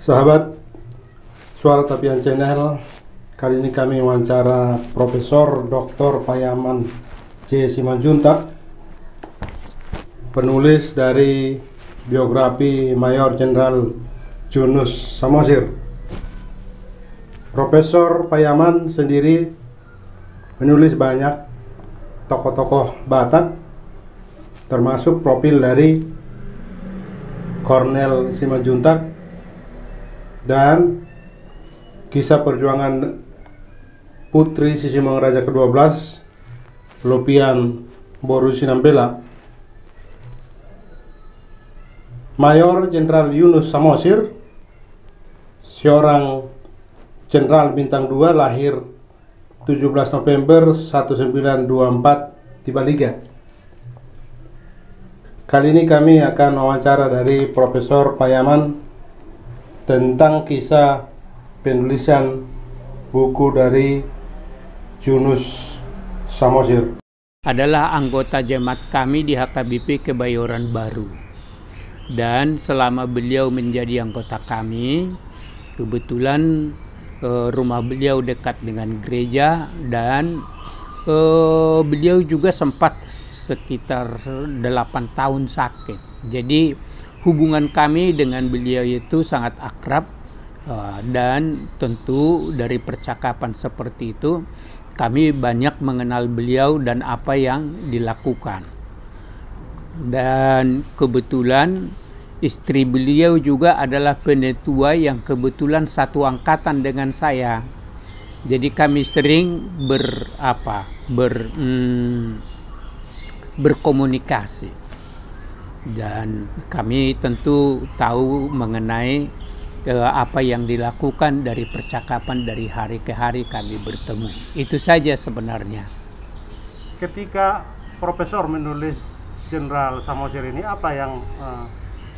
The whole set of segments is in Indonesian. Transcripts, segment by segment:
Sahabat Suara Tapian Channel, kali ini kami wawancara Profesor Dr. Payaman J. Simanjuntak, penulis dari biografi Mayor Jenderal Yunus Samosir. Profesor Payaman sendiri menulis banyak tokoh-tokoh Batak, termasuk profil dari Kornel Simanjuntak dan kisah perjuangan Putri Sisimang Raja ke-12 Lopian Boru Sinambela. Mayor Jenderal Yunus Samosir, seorang jenderal bintang 2, lahir 17 November 1924 di Baliga. Kali ini kami akan wawancara dari Profesor Payaman tentang kisah penulisan buku dari Yunus Samosir. Adalah anggota jemaat kami di HKBP Kebayoran Baru. Dan selama beliau menjadi anggota kami, kebetulan rumah beliau dekat dengan gereja, dan beliau juga sempat sekitar 8 tahun sakit. Jadi hubungan kami dengan beliau itu sangat akrab, dan tentu dari percakapan seperti itu kami banyak mengenal beliau dan apa yang dilakukan. Dan kebetulan istri beliau juga adalah penetua yang kebetulan satu angkatan dengan saya. Jadi kami sering berkomunikasi. Dan kami tentu tahu mengenai apa yang dilakukan dari percakapan dari hari ke hari kami bertemu. Itu saja sebenarnya. Ketika Profesor menulis Jenderal Samosir ini, apa yang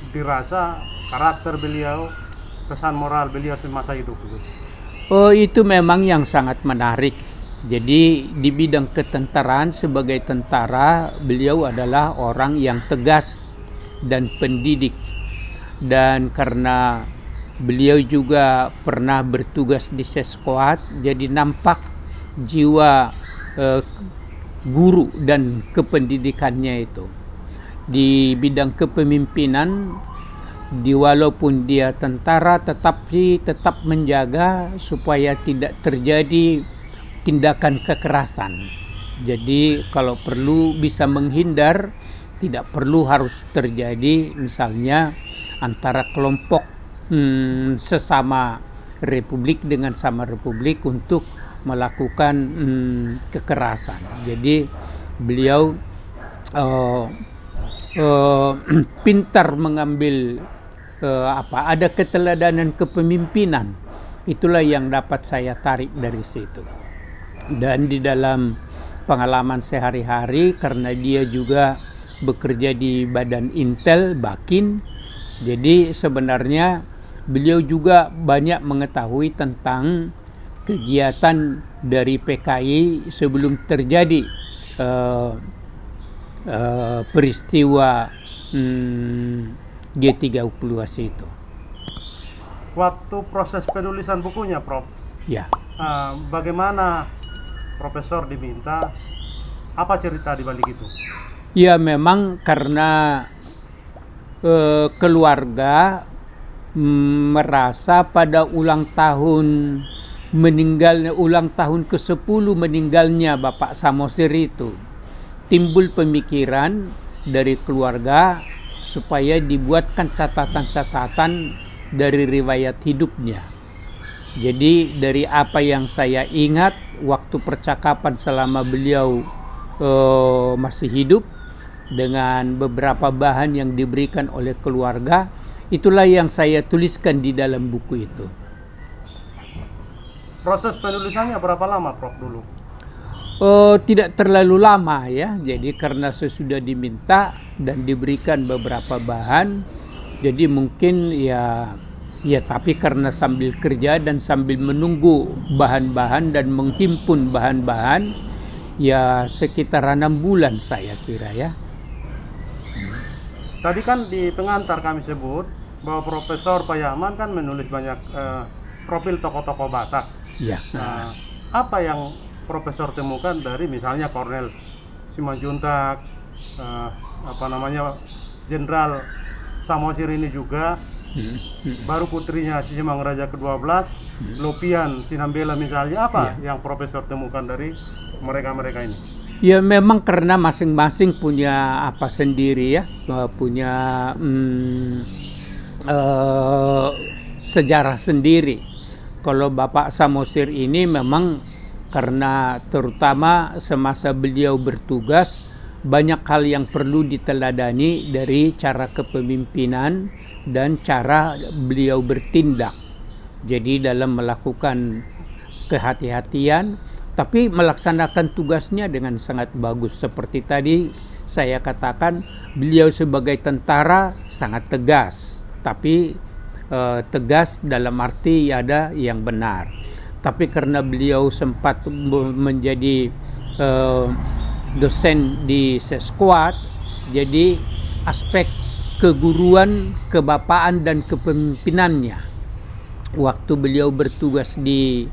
dirasa karakter beliau, kesan moral beliau semasa hidup? Oh, itu memang yang sangat menarik. Jadi di bidang ketentaraan, sebagai tentara, beliau adalah orang yang tegas dan pendidik. Dan karena beliau juga pernah bertugas di Seskoat, jadi nampak jiwa guru dan kependidikannya itu. Di bidang kepemimpinan, walaupun dia tentara, tetapi tetap menjaga supaya tidak terjadi tindakan kekerasan. Jadi kalau perlu bisa menghindar, tidak perlu harus terjadi misalnya antara kelompok sesama republik dengan sama republik untuk melakukan kekerasan. Jadi beliau pintar mengambil ada keteladanan kepemimpinan. Itulah yang dapat saya tarik dari situ. Dan di dalam pengalaman sehari-hari, karena dia juga bekerja di Badan Intel Bakin, jadi sebenarnya beliau juga banyak mengetahui tentang kegiatan dari PKI sebelum terjadi peristiwa G30S itu. Waktu proses penulisan bukunya, Prof, ya, bagaimana Profesor diminta, apa cerita di balik itu? Ya, memang karena keluarga merasa pada ulang tahun ke-10 meninggalnya Bapak Samosir itu, timbul pemikiran dari keluarga supaya dibuatkan catatan-catatan dari riwayat hidupnya. Jadi dari apa yang saya ingat waktu percakapan selama beliau masih hidup, dengan beberapa bahan yang diberikan oleh keluarga, itulah yang saya tuliskan di dalam buku itu. Proses penulisannya berapa lama, Prof, dulu? Tidak terlalu lama ya, jadi karena sesudah diminta dan diberikan beberapa bahan, jadi mungkin ya tapi karena sambil kerja dan sambil menunggu bahan-bahan dan menghimpun bahan-bahan, ya sekitar 6 bulan saya kira ya. Tadi kan di pengantar kami sebut bahwa Profesor Payaman kan menulis banyak profil tokoh-tokoh Batak. Ya. Apa yang Profesor temukan dari misalnya Kornel Simanjuntak, Jenderal Samosir ini juga, baru putrinya Sisingamangaraja ke-12, Lopian Sinambela misalnya, apa yang Profesor temukan dari mereka-mereka ini? Ya memang karena masing-masing punya apa sendiri ya, punya sejarah sendiri. Kalau Bapak Samosir ini memang karena terutama semasa beliau bertugas banyak hal yang perlu diteladani dari cara kepemimpinan dan cara beliau bertindak. Jadi dalam melakukan kehati-hatian tapi melaksanakan tugasnya dengan sangat bagus. Seperti tadi saya katakan, beliau sebagai tentara sangat tegas, tapi tegas dalam arti ada yang benar. Tapi karena beliau sempat menjadi dosen di Seskuat, jadi aspek keguruan, kebapaan dan kepemimpinannya waktu beliau bertugas di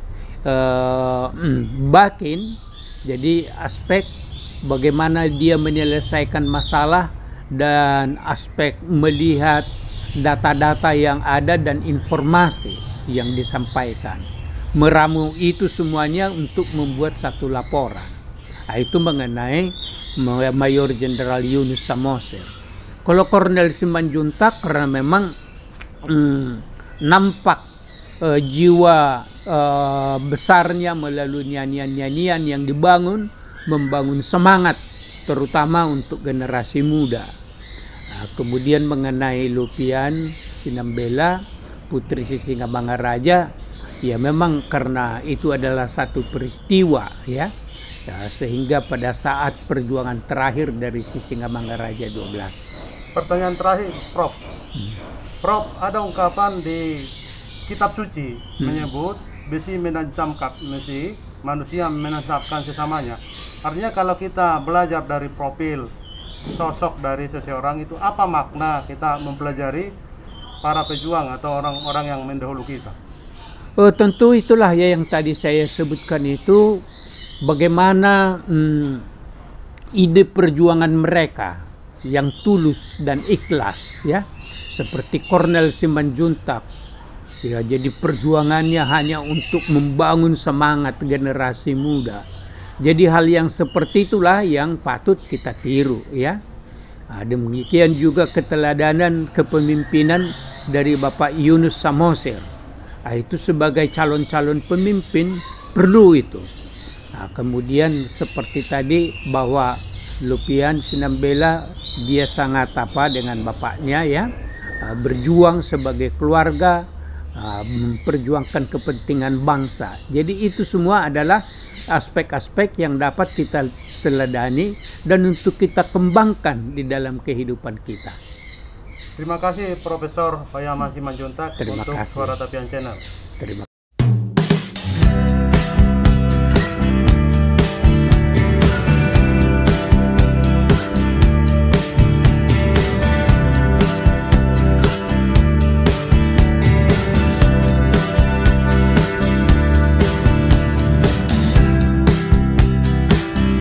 Bakin, jadi aspek bagaimana dia menyelesaikan masalah dan aspek melihat data-data yang ada dan informasi yang disampaikan, meramu itu semuanya untuk membuat satu laporan. Itu mengenai Mayor Jenderal Yunus Samosir. Kalau Kornel Simanjuntak karena memang nampak jiwa besarnya melalui nyanyian-nyanyian yang dibangun, membangun semangat terutama untuk generasi muda. Kemudian mengenai Lopian Sinambela, putri Sisingamangaraja, ya memang karena itu adalah satu peristiwa ya, sehingga pada saat perjuangan terakhir dari Sisingamangaraja 12. Pertanyaan terakhir, Prof. Prof, ada ungkapan di Kitab Suci menyebut besi menancapkan besi, manusia menancapkan sesamanya. Artinya kalau kita belajar dari profil sosok dari seseorang itu, apa makna kita mempelajari para pejuang atau orang-orang yang mendahulu kita? Tentu itulah ya yang tadi saya sebutkan itu, bagaimana ide perjuangan mereka yang tulus dan ikhlas ya, seperti Kornel Simanjuntak. Ya, jadi perjuangannya hanya untuk membangun semangat generasi muda. Jadi hal yang seperti itulah yang patut kita tiru ya. Demikian juga keteladanan kepemimpinan dari Bapak Yunus Samosir. Itu sebagai calon-calon pemimpin perlu itu. Kemudian seperti tadi bahwa Lopian Sinambela dia sangat dengan bapaknya ya, berjuang sebagai keluarga, memperjuangkan kepentingan bangsa. Jadi itu semua adalah aspek-aspek yang dapat kita teladani dan untuk kita kembangkan di dalam kehidupan kita. Terima kasih Profesor Payaman Simanjuntak untuk kasih. Suara Tapian Channel. Terima